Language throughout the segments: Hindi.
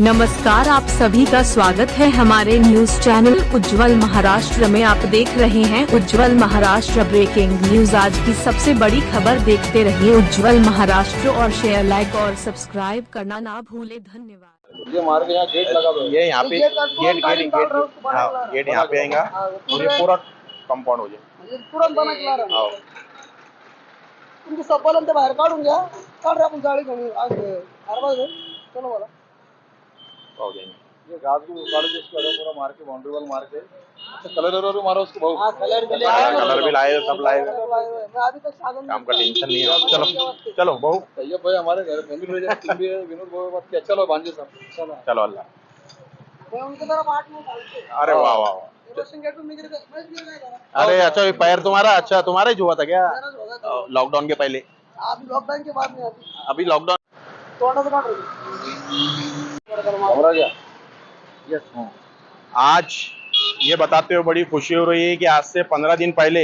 नमस्कार, आप सभी का स्वागत है हमारे न्यूज चैनल उज्जवल महाराष्ट्र में। आप देख रहे हैं उज्जवल महाराष्ट्र ब्रेकिंग न्यूज। आज की सबसे बड़ी खबर देखते रहिए उज्जवल महाराष्ट्र और शेयर, लाइक और सब्सक्राइब करना ना भूले। धन्यवाद। ये मार्ग यहाँ गेट लगा हुआ है। ये यहाँ पे गेट यहाँ पे आएगा और ये पूरा कंपाउंड हो जाए तुरंत बना के ला रहा हूं। तुमको सबल ते बाहेर काढून घ्या, काढ रे आपण जाळी घेऊन आज हरवा दे। चलो बोला हो जाएंगे। ये घास को उखाड़ के इसको पूरा मार के बाउंड्री वाल मार के अच्छा कलर भी मारो उसको। हां कलर भी कलर भी लाए, सब लाए। मैं अभी तक साधन काम का टेंशन नहीं है। चलो चलो बहू, तैयब भाई हमारे घर फैमिली में तुम भी विनोद भाई बात क्या। चलो भांजे साहब चलो चलो अल्लाह। मैं उनके तरफ 8 में डालते। अरे वाह वाह वाह। रोशन गेट में गिर गया। अरे अच्छा, ये पैर तुम्हारा, अच्छा तुम्हारा ही हुआ था क्या लॉकडाउन के पहले? अभी लॉकडाउन के बाद में अभी लॉकडाउन तोड़ा तो काट रही। हमारा क्या यस। आज ये बताते हुए बड़ी खुशी हो रही है कि आज से 15 दिन पहले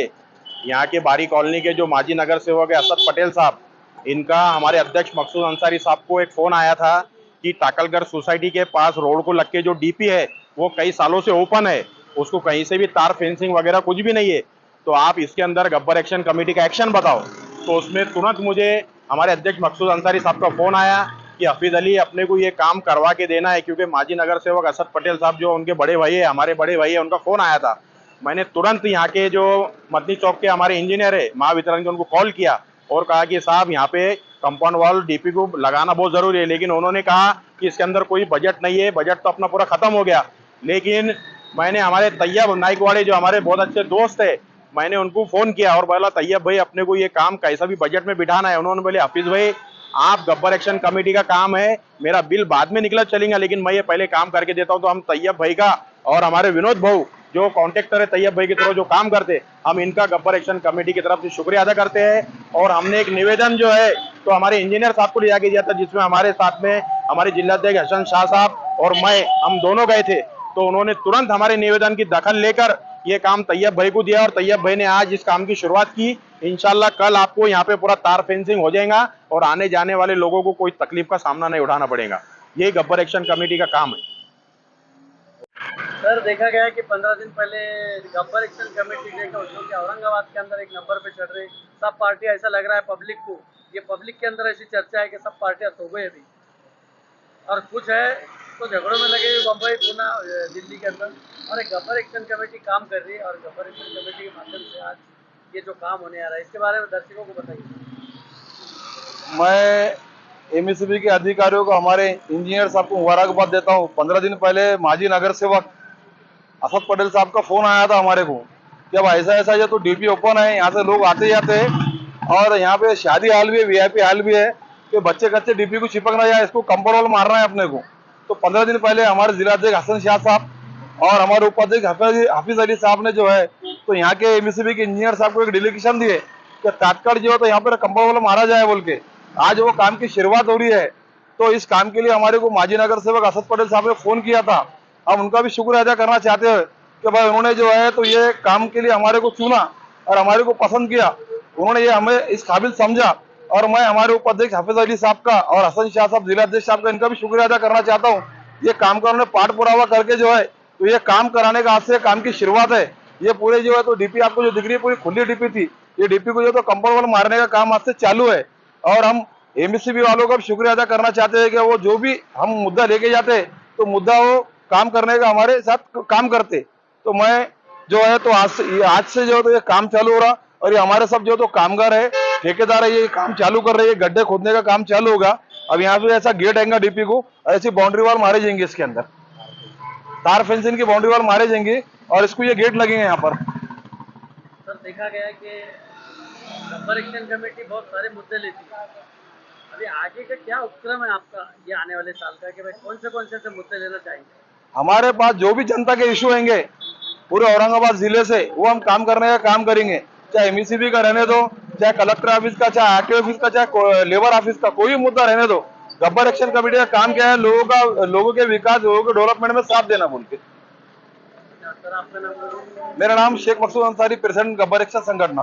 यहाँ के बारी कॉलोनी के जो माजी नगर सेवक है असद पटेल साहब, इनका हमारे अध्यक्ष मकसूद अंसारी साहब को एक फ़ोन आया था कि टाकलगर सोसाइटी के पास रोड को लग के जो डीपी है वो कई सालों से ओपन है, उसको कहीं से भी तार फेंसिंग वगैरह कुछ भी नहीं है, तो आप इसके अंदर गब्बर एक्शन कमेटी का एक्शन बताओ। तो उसमें तुरंत मुझे हमारे अध्यक्ष मकसूद अंसारी साहब का फ़ोन आया कि हफीज़ अली अपने को ये काम करवा के देना है, क्योंकि माजी नगर सेवक असद पटेल साहब जो उनके बड़े भाई है, हमारे बड़े भाई है, उनका फ़ोन आया था। मैंने तुरंत यहाँ के जो मदनी चौक के हमारे इंजीनियर है महावितरण के, उनको कॉल किया और कहा कि साहब यहाँ पे कंपाउंड वॉल डीपी को लगाना बहुत ज़रूरी है, लेकिन उन्होंने कहा कि इसके अंदर कोई बजट नहीं है, बजट तो अपना पूरा ख़त्म हो गया। लेकिन मैंने हमारे तैयब नाइकवाड़े जो हमारे बहुत अच्छे दोस्त है, मैंने उनको फ़ोन किया और बोला तैयब भाई अपने को ये काम कैसा भी बजट में बिठाना है। उन्होंने बोले हफीज़ भाई आप गब्बर एक्शन कमेटी का काम है, मेरा बिल बाद में निकला चलेगा, लेकिन मैं ये पहले काम करके देता हूँ। तो हम तैयब भाई का और हमारे विनोद भाऊ जो कॉन्ट्रैक्टर है तैयब भाई की तरफ जो काम करते, हम इनका गब्बर एक्शन कमेटी की तरफ से शुक्रिया अदा करते हैं। और हमने एक निवेदन जो है तो हमारे इंजीनियर साहब को ले जाके दिया था, जिसमें हमारे साथ में हमारे जिलाध्यक्ष हसन शाह साहब और मैं, हम दोनों गए थे। तो उन्होंने तुरंत हमारे निवेदन की दखल लेकर ये काम तैयब भाई को दिया और तैयब भाई ने आज इस काम की शुरुआत की। इंशाल्लाह कल आपको यहाँ पे पूरा तार फेंसिंग हो जाएगा और आने जाने वाले लोगों को कोई तकलीफ का सामना नहीं उठाना पड़ेगा। ये गब्बर एक्शन कमेटी का काम है। सर देखा गया है कि 15 दिन पहले गब्बर एक्शन कमेटी जो कि औरंगाबाद के अंदर एक नंबर पे चढ़ रही सब पार्टी, ऐसा लग रहा है पब्लिक को, ये पब्लिक के अंदर ऐसी चर्चा है कि सब पार्टियां सो गई अभी और कुछ है तो झगड़ों में लगे मुंबई पुणे दिल्ली के अंदर, और एक गब्बर एक्शन कमेटी काम कर रही है और गब्बर एक्शन कमेटी के माध्यम से आज ये जो काम होने आ रहा है इसके बारे में दर्शकों को बताइए। मैं एमएसबी के अधिकारियों को, हमारे इंजीनियर साहब को मुबारकबाद देता हूँ। 15 दिन पहले माजी नगर सेवक असद पटेल साहब का फोन आया था हमारे को कि अब ऐसा ऐसा ये तो डीपी ओपन है, यहाँ से लोग आते जाते हैं और यहाँ पे शादी हाल भी है, वीआईपी हाल भी है, कि बच्चे कच्चे डीपी को चिपक ना जाए, इसको कंपाउंड वॉल मारना है अपने को। तो 15 दिन पहले हमारे जिलाध्यक्ष हसन शाह साहब और हमारे उपाध्यक्ष हफीज अली साहब ने जो है तो यहाँ के एमएसबी के इंजीनियर साहब को एक डेलीगेशन दिए कि तात्काल जो है तो यहाँ पर कंपाउंड वॉल मारा जाए बोल के। आज वो काम की शुरुआत हो रही है। तो इस काम के लिए हमारे को माजी नगर सेवक असद पटेल साहब ने फोन किया था। हम उनका भी शुक्र अदा करना चाहते हैं कि भाई उन्होंने जो है तो ये काम के लिए हमारे को चुना और हमारे को पसंद किया, उन्होंने ये हमें इस काबिल समझा। और मैं हमारे उपाध्यक्ष हफीज अली साहब का और हसन शाह साहब जिलाध्यक्ष साहब का, इनका भी शुक्रिया अदा करना चाहता हूँ। ये काम का उन्होंने पाठ पुरावा करके जो है तो ये काम कराने का आज से काम की शुरुआत है। ये पूरे जो है तो डीपी आपको जो दिख रही है पूरी खुली डीपी थी, ये डीपी को जो तो कंपाउंड वॉल मारने का काम आज से चालू है। और हम एमएसबी वालों का भी शुक्रिया अदा करना चाहते हैं कि वो जो भी हम मुद्दा लेके जाते तो मुद्दा वो काम करने का हमारे साथ काम करते। तो मैं जो है तो आज से जो है तो ये काम चालू हो रहा और ये हमारे सब जो तो कामगार है, ठेकेदार है, ये काम चालू कर रहे हैं। गड्ढे खोदने का काम चालू होगा। अब यहाँ पे ऐसा गेट आएगा डीपी को, ऐसी बाउंड्री वॉल मारे जाएंगे, इसके अंदर तार फेंसिंग की बाउंड्री वॉल मारे जाएंगे और इसको ये गेट लगेंगे यहाँ पर। सर देखा गया है कि गब्बर एक्शन कमेटी बहुत सारे मुद्दे लेती है, अभी आगे का क्या उपक्रम है आपका ये आने वाले साल का कि भाई कौन से मुद्दे लेना चाहेंगे? हमारे पास जो भी जनता के इशू होंगे पूरे औरंगाबाद जिले से, वो हम काम करने का काम करेंगे, चाहे एमएसबी का रहने दो, चाहे कलेक्टर ऑफिस का, चाहे आरटीओ ऑफिस का, चाहे लेबर ऑफिस का, कोई मुद्दा रहने दो। गब्बर एक्शन कमेटी का काम क्या है? लोगों के विकास, लोगों के डेवलपमेंट में साथ देना बोल के। सर आपका नाम? मेरा नाम शेख मकसूद अंसारी, प्रेसिडेंट गब्बर एक्शन संगठन।